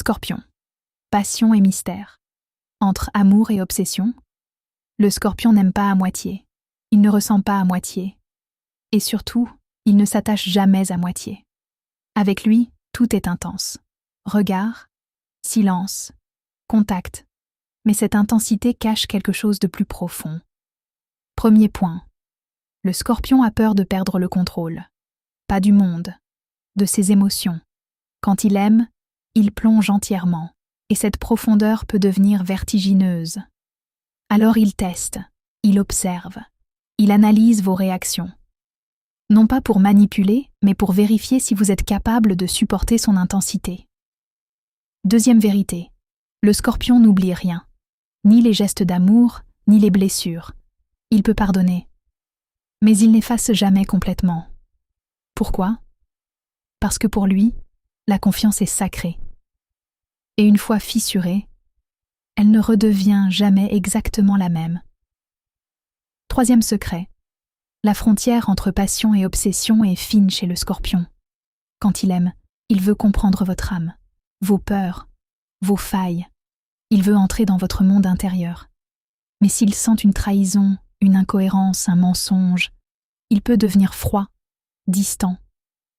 Scorpion. Passion et mystère. Entre amour et obsession, le Scorpion n'aime pas à moitié. Il ne ressent pas à moitié. Et surtout, il ne s'attache jamais à moitié. Avec lui, tout est intense. Regard, silence, contact. Mais cette intensité cache quelque chose de plus profond. Premier point. Le Scorpion a peur de perdre le contrôle. Pas du monde, de ses émotions. Quand il aime, il plonge entièrement, et cette profondeur peut devenir vertigineuse. Alors il teste, il observe, il analyse vos réactions. Non pas pour manipuler, mais pour vérifier si vous êtes capable de supporter son intensité. Deuxième vérité, le Scorpion n'oublie rien, ni les gestes d'amour, ni les blessures. Il peut pardonner, mais il n'efface jamais complètement. Pourquoi ? Parce que pour lui, la confiance est sacrée. Et une fois fissurée, elle ne redevient jamais exactement la même. Troisième secret, la frontière entre passion et obsession est fine chez le Scorpion. Quand il aime, il veut comprendre votre âme, vos peurs, vos failles. Il veut entrer dans votre monde intérieur. Mais s'il sent une trahison, une incohérence, un mensonge, il peut devenir froid, distant,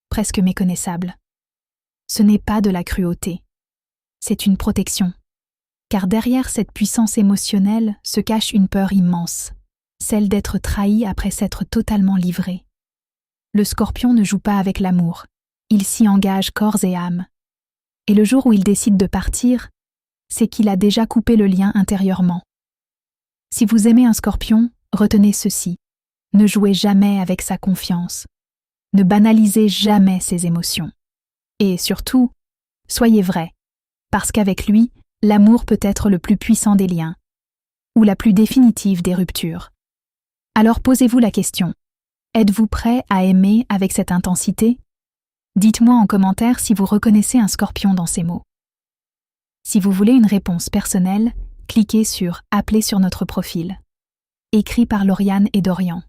presque méconnaissable. Ce n'est pas de la cruauté, c'est une protection. Car derrière cette puissance émotionnelle se cache une peur immense, celle d'être trahi après s'être totalement livré. Le Scorpion ne joue pas avec l'amour, il s'y engage corps et âme. Et le jour où il décide de partir, c'est qu'il a déjà coupé le lien intérieurement. Si vous aimez un Scorpion, retenez ceci. Ne jouez jamais avec sa confiance. Ne banalisez jamais ses émotions. Et surtout, soyez vrai, parce qu'avec lui, l'amour peut être le plus puissant des liens, ou la plus définitive des ruptures. Alors posez-vous la question, êtes-vous prêt à aimer avec cette intensité ? Dites-moi en commentaire si vous reconnaissez un Scorpion dans ces mots. Si vous voulez une réponse personnelle, cliquez sur « Appeler sur notre profil », écrit par Lauriane et Dorian.